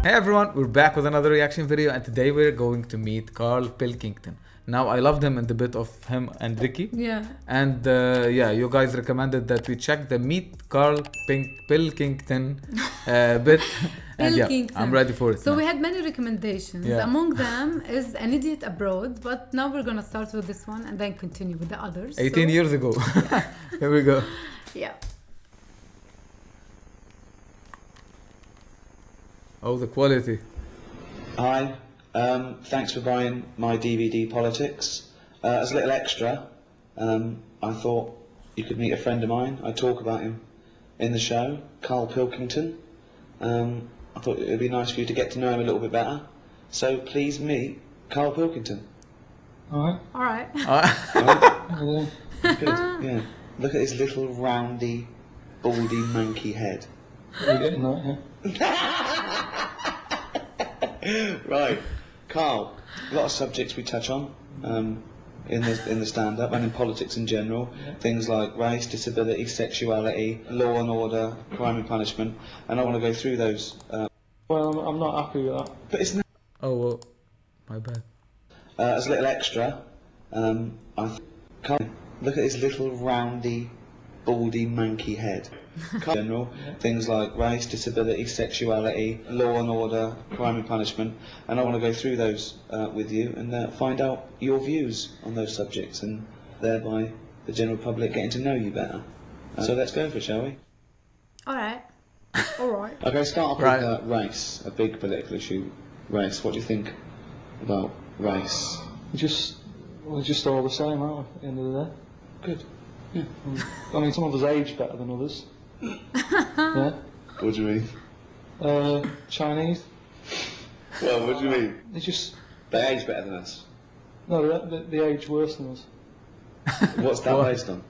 Hey everyone, we're back with another reaction video, and today we're going to meet Karl Pilkington. Now, I loved him in the bit of him and Ricky. Yeah. And yeah, you guys recommended that we check the Meet Karl Pilkington bit. And yeah, I'm ready for it. So now. we had many recommendations. Yeah. Among them is An Idiot Abroad, but now we're gonna start with this one and then continue with the others. 18 years ago. Here we go. Yeah. Oh, the quality. Hi, thanks for buying my DVD Politics. As a little extra, I thought you could meet a friend of mine. I talk about him in the show, Karl Pilkington. I thought it would be nice for you to get to know him a little bit better. So please meet Karl Pilkington. All right. Good, yeah. Look at his little roundy, baldy, manky head. You're getting that, yeah? Right, Karl. A lot of subjects we touch on in the stand-up and in politics in general. Yeah. Things like race, disability, sexuality, law and order, crime and punishment, and I want to go through those. Well, I'm not happy with that. But it's not. Oh, well, my bad. As a little extra, Karl, look at his little roundy, baldy, manky head. In general, things like race, disability, sexuality, law and order, crime and punishment, and I want to go through those with you and find out your views on those subjects, and thereby the general public getting to know you better. So let's go for it, shall we? All right. All right. Okay, start off Right. with race, a big political issue. Race. What do you think about race? We're just all the same, aren't we, at the end of the day? Good. Yeah. I mean, some of us age better than others. Yeah. What do you mean? Chinese. Well, what do you mean? They They age better than us. No, they age worse than us. What's that What? based on?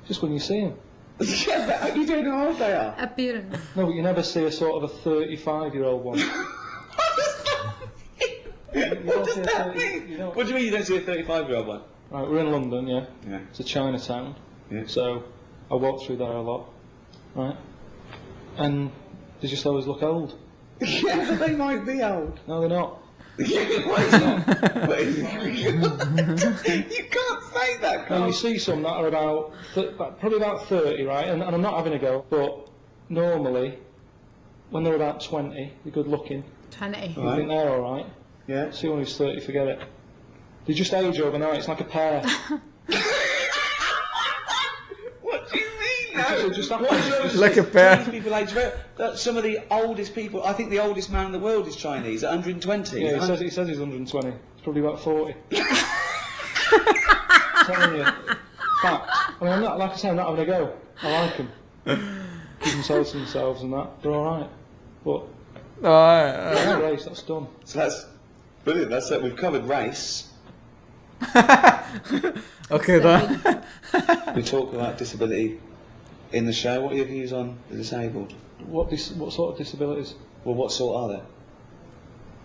Just when you see them. Yeah, but you don't know how old they are. Appearance. No, but you never see a sort of a 35-year-old one. What does that mean? What do you mean you don't see a 35-year-old one? Right, we're in London, yeah. Yeah. It's a Chinatown. Yeah. So I walk through there a lot, right? And they just always look old. Yeah, but they might be old. No, they're not. Yeah, well, it's not. But you can't say that, Now Carl. you see some that are about probably about 30, right? And I'm not having a go, but normally when they're about 20, they're good looking. 20. You think they're all right? Yeah. See one who's 30, forget it. They just age overnight. It's like a pair. What do you mean, no? Just What do you always Like say? a pair. Chinese people age very... Some of the oldest people... I think the oldest man in the world is Chinese, at 120. Yeah, he says he's 120. He's probably about 40. Telling you. Fact. I mean, I'm not, like I say, I'm not having a go. I like them. Keep themselves to themselves and that. They're all right. But Oh, race, that's done. So that's brilliant. That's it. We've covered race. okay, done. We talk about disability in the show. What are your views on the disabled? What sort of disabilities? Well, what sort are there?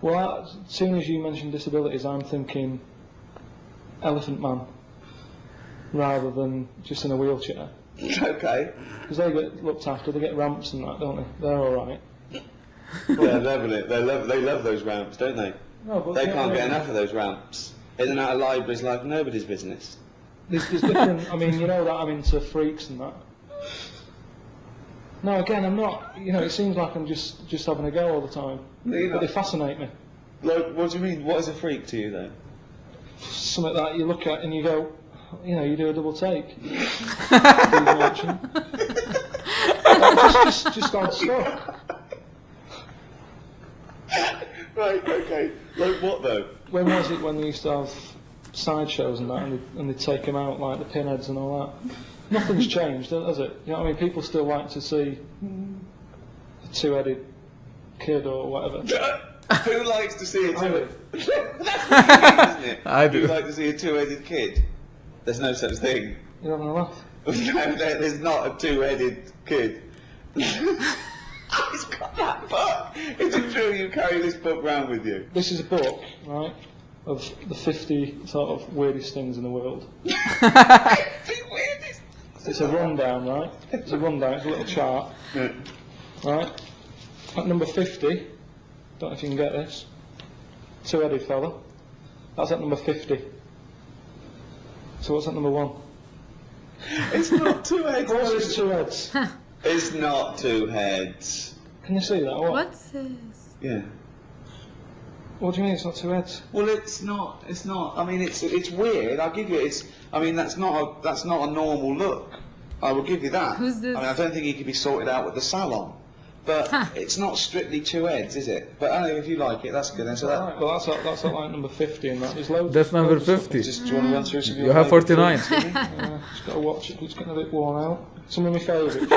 Well, as soon as you mention disabilities, I'm thinking Elephant Man, rather than just in a wheelchair. Okay. Because they get looked after, they get ramps and that, don't they? They're all right. They're loving it. They love those ramps, don't they? No, but They can't get enough of those ramps. In and out of libraries like nobody's business. There's different. I mean, you know that I'm into freaks and that. No, again, I'm not. You know, it seems like I'm just having a go all the time. No, you're But they not. fascinate me. Like, what do you mean? What is a freak to you, though? Something that you look at and you go, you know, you do a double take. Like, just odd stuff. Right, okay. Like what, though? When was it when they used to have sideshows and that, and they'd take them out like the pinheads and all that? Nothing's changed, has it? You know what I mean? People still like to see a two-headed kid or whatever. Who likes to see a I two-headed? do. That's what you mean, isn't it? I do. You like to see a two-headed kid? There's no such thing. You're having a laugh. No, there's not a two-headed kid. He's got that book. Is it true you carry this book round with you? This is a book, right, of the 50 sort of weirdest things in the world. The weirdest. It's a rundown, right? It's a rundown, it's a little chart, Yeah. right? At number 50 Don't know if you can get this. Two-headed fella. That's at number 50. So what's at number 1? It's not two heads. What is two heads? It's not two heads. Can you see that? What? What's this? Yeah. What do you mean it's not two heads? Well, it's not. It's not. I mean, it's weird. I'll give you. I mean, that's not a normal look. I will give you that. Who's this? I mean, I don't think he could be sorted out with the salon. But it's not strictly two heads, is it? But anyway, if you like it, that's good. Then so that. Right, well, that's at like number 50 and that. There's loads. That's number loads of stuff. 50. Just do you want to run through some? of You your have favourite 49. films, Jimmy? Just got to watch it. It's getting a bit worn out. Some of my favourites.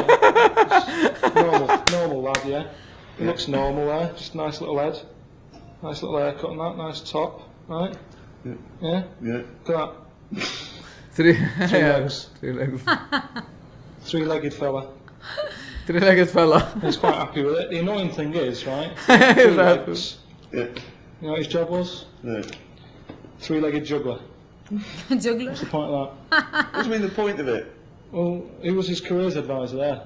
normal lad, yeah. He looks normal there. Just a nice little head. Nice little haircut and that. Nice top, right? Yeah. Yeah. Yeah. Look at Three that. Three legs. 3 legs. Three-legged fella. 3-legged fella. He's quite happy with it. The annoying thing is, right? He's Three happy. legs. Yeah. You know what his job was? Yeah. Three-legged juggler. Juggler. What's the point of that? What do you mean the point of it? Well, he was his careers advisor there.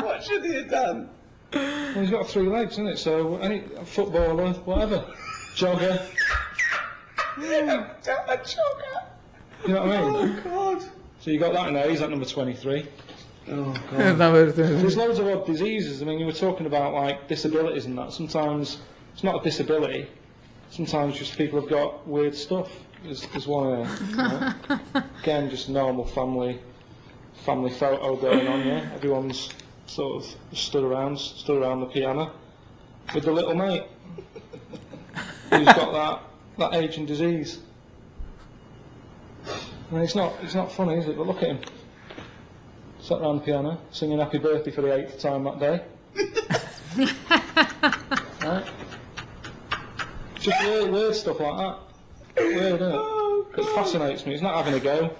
What should he have done? Well, he's got 3 legs, isn't it? So any footballer, whatever, jogger. A jogger. You know what I mean? Oh God. So you got that in there. He's at number 23. Oh It's God. number There's loads of odd diseases. I mean, you were talking about like disabilities and that. Sometimes it's not a disability. Sometimes just people have got weird stuff. There's one here. Again, just normal family photo going on. Yeah, everyone's sort of stood around the piano with the little mate who's got that aging disease. I mean, it's not funny, is it? But look at him. Sat around the piano, singing happy birthday for the 8th time that day. Right? Just weird stuff like that. Weird, isn't it? It fascinates me. It's not having a go.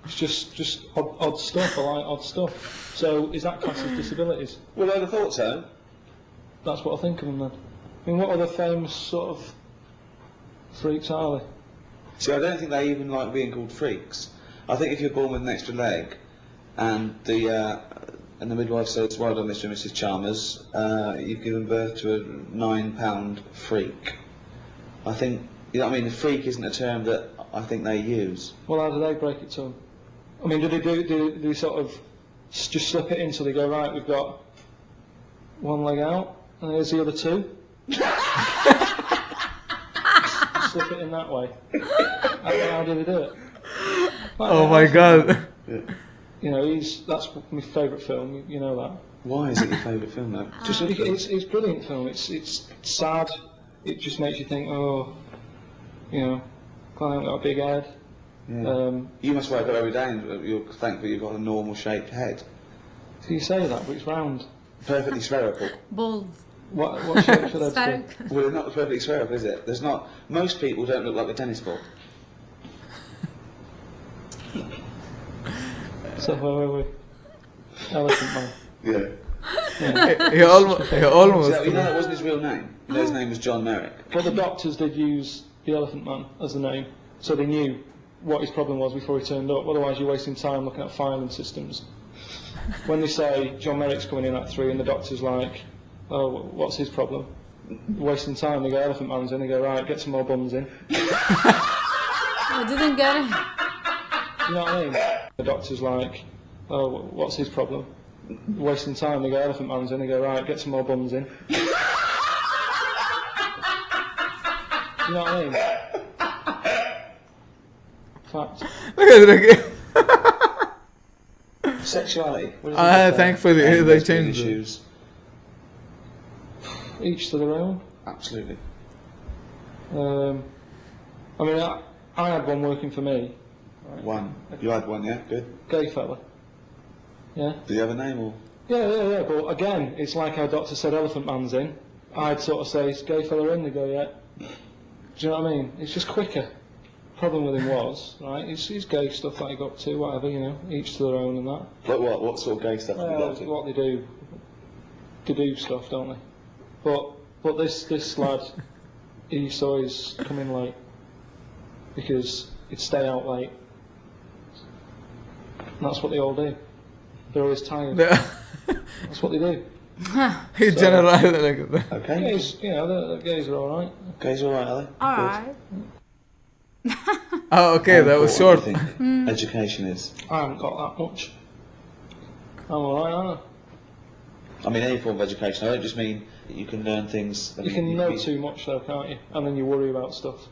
It's just odd stuff. I like odd stuff. So is that classed as disabilities? Well, I'd have thought so. That's what I think of them then. I mean, what other famous sort of freaks are they? See, I don't think they even like being called freaks. I think if you're born with an extra leg, and the midwife says, "Well done, Mr. and Mrs. Chalmers, you've given birth to a 9-pound freak." I think, you know what I mean. A freak isn't a term that I think they use. Well, how do they break it to them? I mean, do they sort of just slip it in so they go, right, we've got one leg out, and here's the other 2? Slip it in that way. How do they do it? Like, Oh my God. Yeah. You know, that's my favourite film. You know that. Why is it your favourite film, though? Just it's a brilliant film. It's sad. It just makes you think, oh, you know, I haven't got a big head. Yeah. You must wake up every day and you're thankful you've got a normal shaped head. So you say that, but it's round. Perfectly spherical. Bold. What shape should I say? Spherical. Well, it's not perfectly spherical, is it? There's not. Most people don't look like a tennis ball. So where were we? Elephant Man. Yeah. He almost. So, you know that wasn't his real name. You know his name was John Merrick. Well, the doctors did use the Elephant Man as the name, so they knew what his problem was before he turned up. Otherwise, you're wasting time looking at filing systems. When they say John Merrick's coming in at 3 and the doctor's like, oh, what's his problem? Wasting time. They go, Elephant Man's in. They go, right, get some more bums in. I didn't get it. You know what I mean? The doctor's like, oh, what's his problem? Wasting time. They go, Elephant Man's in. They go, right, get some more bums in. You know what I mean? Fact. Look at it. Sexuality. What does it look like? Thankfully, And they lesbian changed it. issues. Each to their own. Absolutely. I mean, I had one working for me. Right? One. You had one, yeah? Good. Gay fella. Yeah? Do you have a name or? Yeah. But again, it's like our doctor said Elephant Man's in. I'd sort of say, is gay fella in? They go, yeah. Do you know what I mean? It's just quicker. Problem with him was, right, he's gay stuff that he got to, whatever, you know, each to their own and that. Like what? What sort of gay stuff have you Well, got to? what they do stuff, don't they? But this lad, he saw his come in late because he'd stay out late. And that's what they all do. They're always tired. That's what they do. He generalized it like that. Okay. Gays, you know, the gays are alright. Gays all right, are they? Alright. Oh, okay, that was short. What do you think education is? I haven't got that much. I'm alright, aren't I mean, any form of education. I don't just mean that you can learn things. I? You can know too much though, can't you? And then you worry about stuff.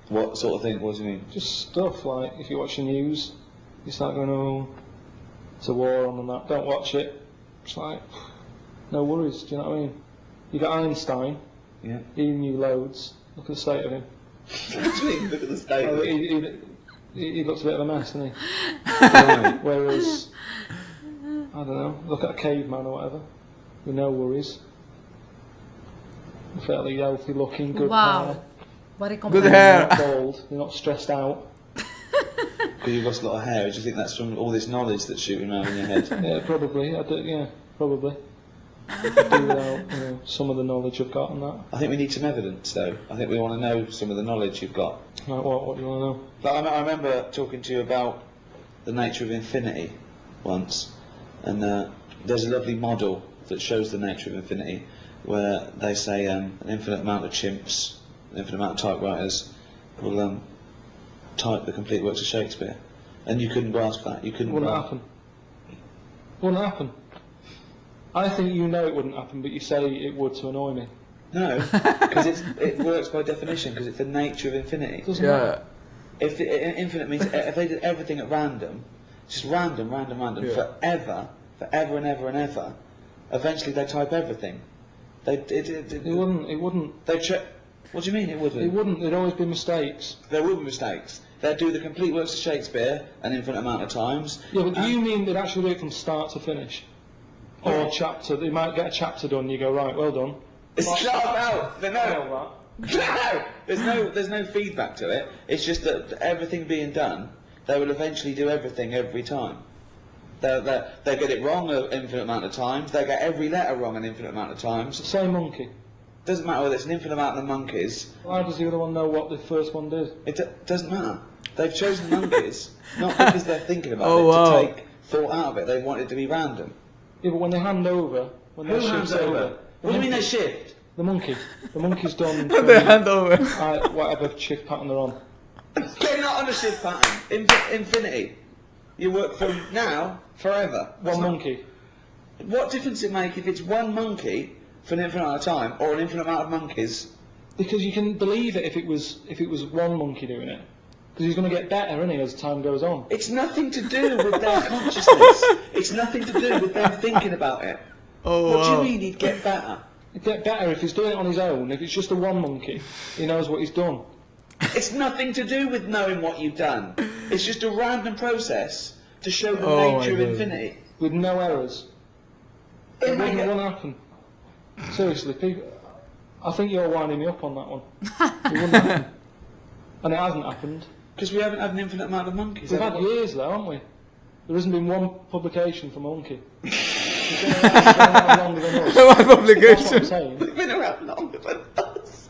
What sort of thing? What do you mean? Just stuff like if you watch the news, you start going, oh, it's a war on and that. Don't watch it. It's like, no worries, do you know what I mean? You got Einstein, Yeah. he knew loads. Look at the state of him. What do you mean? Look at the state. Oh, of it. he looks a bit of a mess, doesn't he? Right. Whereas, I don't know, look at a caveman or whatever, with no worries. Fairly healthy looking, good Wow. hair. What a Good compliment. hair. You're not bald, you're not stressed out. Because you've got a lot of hair. Do you think that's from all this knowledge that's shooting around in your head? Yeah, probably. Probably. I do without, you know, some of the knowledge I've got and that. I think we need some evidence, though. I think we want to know some of the knowledge you've got. Like what? What do you want to know? Like, I remember talking to you about the nature of infinity once, and there's a lovely model that shows the nature of infinity, where they say an infinite amount of chimps, an infinite amount of typewriters will type the complete works of Shakespeare, and you couldn't grasp that. You couldn't. Wouldn't grasp. happen. Wouldn't happen. I think you know it wouldn't happen, but you say it would to annoy me. No, because it works by definition, because it's the nature of infinity. Doesn't matter. Yeah. If infinite means if they did everything at random, just random, Yeah. forever and ever and ever, eventually they type everything. It wouldn't. They check. What do you mean it wouldn't? It wouldn't. There'd always be mistakes. There will be mistakes. They'd do the complete works of Shakespeare an infinite amount of times. Yeah, but do you mean they'd actually do it from start to finish? Or a chapter? They might get a chapter done. You go, right, well done. It's shut up now. All that. No, there's no feedback to it. It's just that everything being done, they will eventually do everything every time. They get it wrong an infinite amount of times. They get every letter wrong an infinite amount of times. Say monkey. Doesn't matter whether it's an infinite amount of monkeys. How does the other one know what the first one did? It doesn't matter. They've chosen monkeys not because they're thinking about Oh, it wow. to take thought out of it. They want it to be random. Yeah, but when they hand over, when Who they hands shift over? What do you mean they shift? The monkey. The monkey's done They hand over. whatever shift pattern they're on. They're not on a shift pattern. Infinity. You work from now forever. One monkey. What difference does it make if it's one monkey for an infinite amount of time or an infinite amount of monkeys? Because you can believe it if it was one monkey doing it. Because he's going to get better, isn't he, as time goes on. It's nothing to do with their consciousness. It's nothing to do with them thinking about it. Oh, What do wow. you mean he'd get better? He'd get better if he's doing it on his own. If it's just a one monkey, he knows what he's done. It's nothing to do with knowing what you've done. It's just a random process to show the Oh, my nature of God. infinity. With no errors. It It might wouldn't get- happen. Seriously, people, I think you're winding me up on that one. It wouldn't happen. And it hasn't happened. Because we haven't had an infinite amount of monkeys. We've have had we? years though, haven't we? There hasn't been one publication from a monkey. It's been around longer than us. One That's what I'm publication. saying. They've been around longer than us.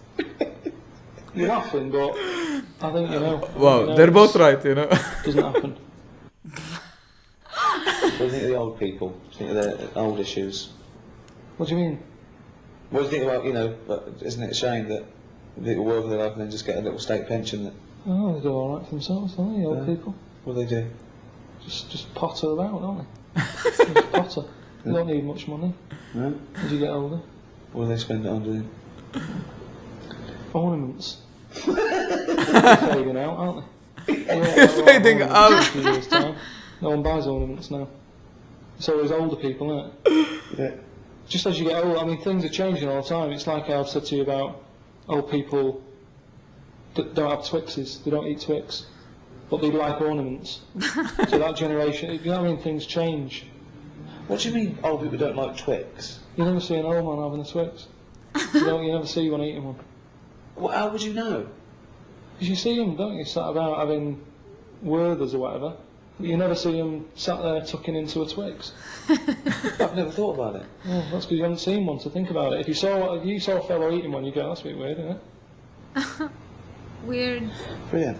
You're laughing, but I think, you know. Wow, you know, they're both right, you know. It doesn't happen. What do you think of the old people? What do you think of the old issues? What do you mean? What do you think about, isn't it a shame that people work all their life and then just get a little state pension? That, Oh, they do alright for themselves, don't they, old Yeah. people? what do they do? Just potter about, don't they? Just potter. They don't need much money No? as you get older. What do they spend it on doing? Ornaments. They're fading out, aren't they? It's fading ornaments out. in a few years' time. No one buys ornaments now. It's always older people, isn't it? Yeah. Just as you get older, I mean, things are changing all the time. It's like I've said to you about old people that don't have Twixes, they don't eat Twix, but they like ornaments. So that generation, you know what I mean, things change. What do you mean old people don't like Twix? You never see an old man having a Twix. You never see one eating one. Well, how would you know? Because you see them, don't you, sat about having Werthers or whatever, but you never see them sat there tucking into a Twix. I've never thought about it. Oh, that's because you haven't seen one, so think about it. If you saw a fellow eating one, you go, that's a bit weird, isn't it? Weird. Brilliant.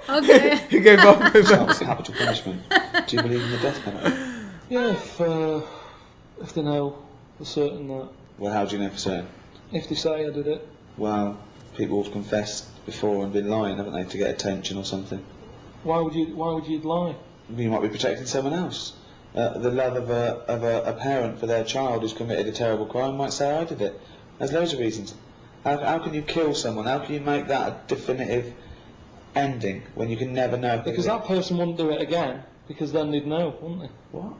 Okay. He gave up with that. That's capital punishment. Do you believe in the death penalty? Yeah, If they know for certain that. Well, how do you know for certain? If they say I did it. Well, people have confessed before and been lying, haven't they, to get attention or something? Why would you lie? You might be protecting someone else. The love of a parent for their child who's committed a terrible crime might say, I did it. There's loads of reasons. How can you kill someone? How can you make that a definitive ending when you can never know? Because that person wouldn't do it again, because then they'd know, wouldn't they? What?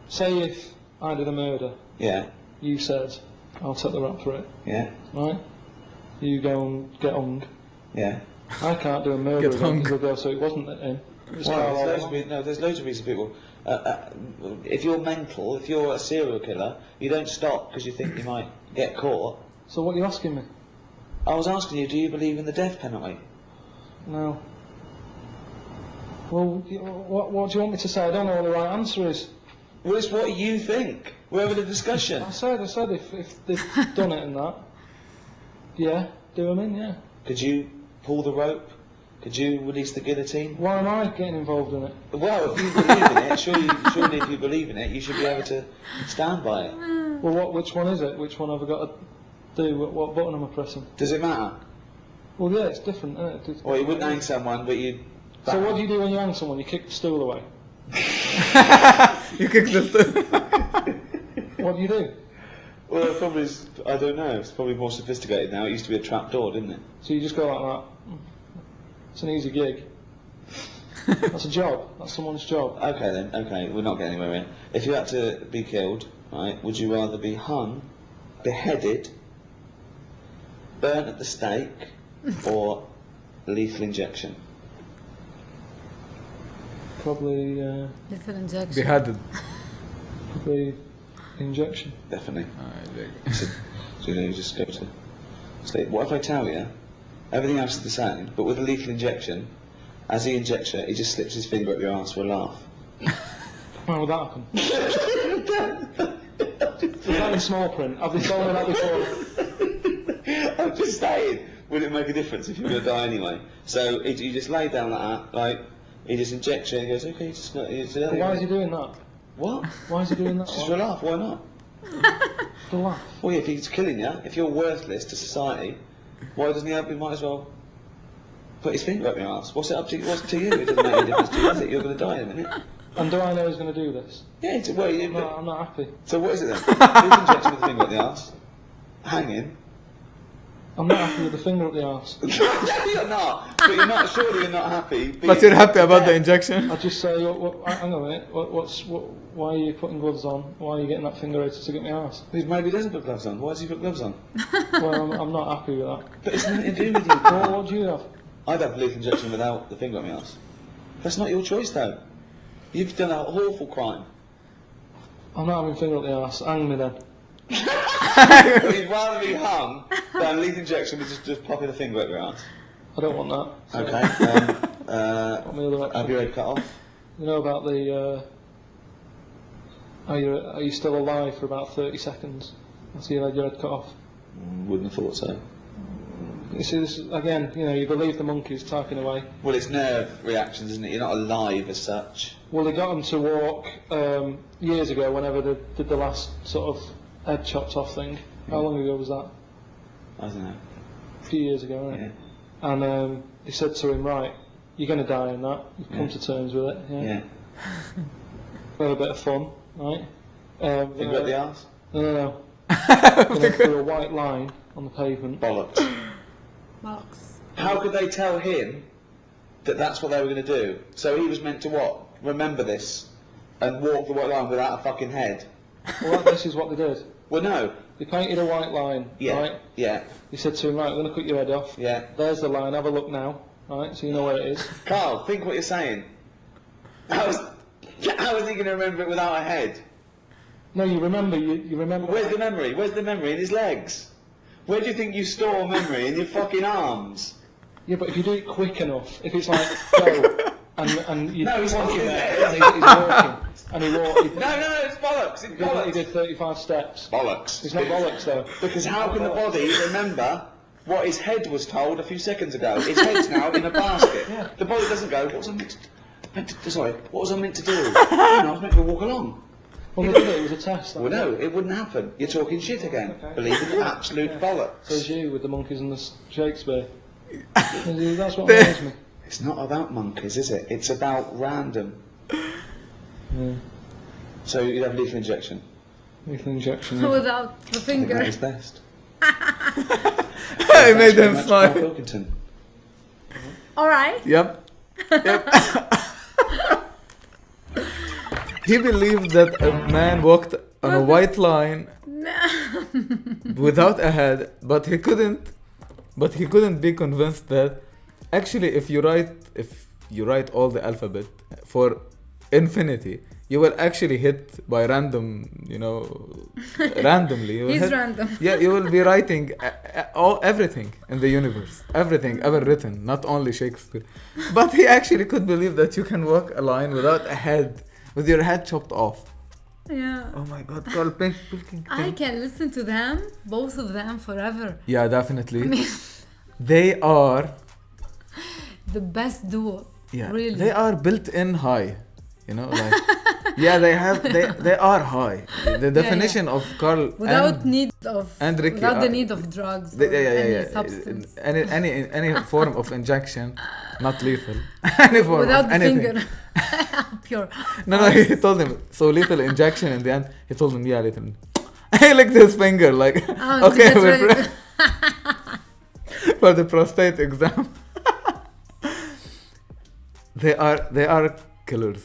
Say if I did a murder, Yeah. you said, I'll take the rap for it, Yeah. right? You go and get hung. Yeah. I can't do a murder Get hung. because I'll go, so it wasn't him. It's Karl all along. There's loads of reasons people. If you're mental, if you're a serial killer, you don't stop because you think you might get caught. So what are you asking me? I was asking you, do you believe in the death penalty? No. Well, what do you want me to say? I don't know what the right answer is. Well, it's what you think. We're having a discussion. I said if they've done it and that, yeah, do them in, yeah. Could you pull the rope? Could you release the guillotine? Why am I getting involved in it? Well, if you believe in it, surely if you believe in it, you should be able to stand by it. Well, which one is it? Which one have I got to do? What button am I pressing? Does it matter? Well, yeah, it's different, isn't it? Or you wouldn't hang someone, but you'd... So what do you do when you hang someone? You kick the stool away. You kick the What do you do? Well, it probably is, I don't know, it's probably more sophisticated now. It used to be a trap door, didn't it? So you just go like that. It's an easy gig. That's a job. That's someone's job. Okay then, okay, we're not getting anywhere here. If you had to be killed, right, would you rather be hung, beheaded, burnt at the stake, or lethal injection? Probably, Lethal injection. beheaded. probably injection. Definitely. So you just go to sleep. What if I tell you, everything else is the same, but with a lethal injection, as he injects it, he just slips his finger up your arse for a laugh. Why would that happen? Is that in small print? Have they told me that before? I'm just saying, would it make a difference if you were going to die anyway? So you just lay down like that, like, he just injects you and he goes, okay, just not... But why is he doing that? What? Why is he doing that? Just for a laugh, why not? For a laugh. Well, yeah, if he's killing you, if you're worthless to society, why doesn't he might as well put his finger up your arse? What's it up to? What's to you? It doesn't make any difference to you, does it? You're going to die in a minute. And do I know he's going to do this? Yeah, I'm not happy. So what is it then? Who's injecting with the finger up the arse? Hanging? I'm not happy with the finger up the arse. You're not. But surely you're not happy. But you're happy about the injection? I just say, hang on a minute, why are you putting gloves on? Why are you getting that finger out to get my arse? Maybe he doesn't put gloves on. Why does he put gloves on? Well, I'm not happy with that. But it's nothing to do with you. What do you have? I'd have a lethal injection without the finger up my arse. That's not your choice though. You've done an awful crime. I'm not having finger up the arse. Hang me then. But you'd rather be hung than a lethal injection with just popping a finger up your arse. I don't want that. So Okay. what my other option? Have your head cut off. You know about the, are you still alive for about 30 seconds after you had your head cut off? Wouldn't have thought so. You see, this is, again, you believe the monkey's talking away. Well, it's nerve reactions, isn't it? You're not alive as such. Well, they got him to walk years ago, whenever they did the last sort of head chopped off thing. How long ago was that? I don't know. A few years ago, wasn't it? Yeah. And he said to him, right, you're going to die in that. You've come to terms with it. Yeah. Have a bit of fun, right? Finger up the arse? No. Going through a white line on the pavement. Bollocks. Box. How could they tell him that that's what they were going to do? So he was meant to what? Remember this and walk the white line without a fucking head? Well, this is what they did. Well, no. They painted a white line, right? Yeah. He said to him, right, I'm going to cut your head off. Yeah. There's the line, have a look now, right, so you know where it is. Carl, think what you're saying. How is he going to remember it without a head? No, you remember, you remember... Where's the memory? Where's the memory? In his legs? Where do you think you store memory? In your fucking arms? Yeah, but if you do it quick enough, if it's like, go, and you No, he's plonk walking it there. there, and he's walking, and he walked... No, it's bollocks. It's He bollocks. did 35 steps. Bollocks. It's not bollocks, though. Because how can the body remember what his head was told a few seconds ago? His head's now in a basket. Yeah. The body doesn't go, what was I meant to do? Sorry, what was I meant to do? I was meant to walk along. Well, they did it. It was a test. Well, no, it wouldn't happen. You're talking shit again. Okay. Believing absolute bollocks. Says you with the monkeys and the Shakespeare. That's what annoys me. It's not about monkeys, is it? It's about random. Yeah. So you'd have lethal injection. Lethal injection. Yeah. Without the I think finger. that is best. I made him Meet Karl smile. Pilkington. All right. Yep. He believed that a man walked on a white line without a head, but he couldn't be convinced that actually if you write all the alphabet for infinity, you will actually hit by random, randomly. You will He's hit- random. Yeah, you will be writing everything in the universe, everything ever written, not only Shakespeare. But he actually could believe that you can walk a line without a head, with your head chopped off. Yeah. Oh my God, Karl Pilkington. I can listen to them, both of them, forever. Yeah, definitely. They are. The best duo. Yeah, Really. they are built-in high. Like. Yeah, they are high. The definition of Karl Without and Ricky without the are- need of drugs or yeah. any substance. Any form of injection, not lethal. Any form Without of the anything. finger. Pure. No, he told him, so lethal injection in the end. He told him, yeah, lethal. He licked his finger like, Oh, okay, to get we're ready. for the prostate exam. They are killers.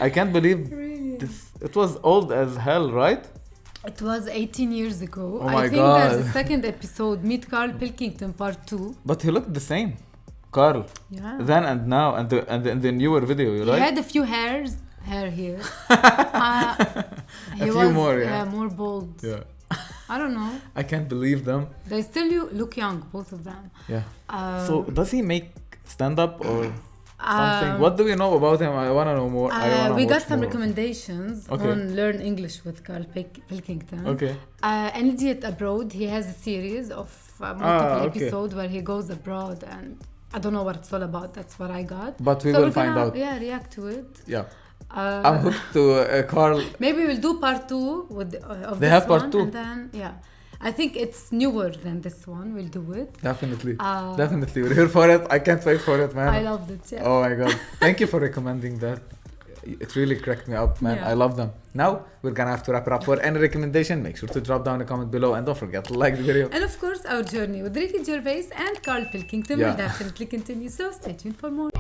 I can't believe Really? this. It was old as hell, right? It was 18 years ago. Oh I my think God. there's a second episode, Meet Karl Pilkington Part 2. But he looked the same, Karl. Yeah. Then and now, and the newer video, He right? had a few hair here. He A few was, more, yeah. more bold. Yeah. I don't know. I can't believe them. They still look young, both of them. Yeah. Um, So does he make stand-up or something? um, What do we know about him? I want to know more. we got some recommendations Okay. on Learn English with Karl Pilkington. Okay. An Idiot Abroad, he has a series of multiple okay. episodes where he goes abroad, and I don't know what it's all about. That's what I got. But we So will we're find gonna, out. Yeah, react to it. Yeah. Uh, I'm hooked to Karl. Maybe we'll do part 2 with of They this have part one, 2? and then I think it's newer than this one. We'll do it. Definitely. Uh, Definitely. We're here for it. I can't wait for it, man. I loved it. Yeah. Oh my God. Thank you for recommending that. It really cracked me up, man. Yeah. I love them. Now, we're gonna have to wrap it up. For any recommendation, make sure to drop down a comment below and don't forget to like the video. And of course, our journey with Ricky Gervais and Karl Pilkington Yeah. will definitely continue. So stay tuned for more.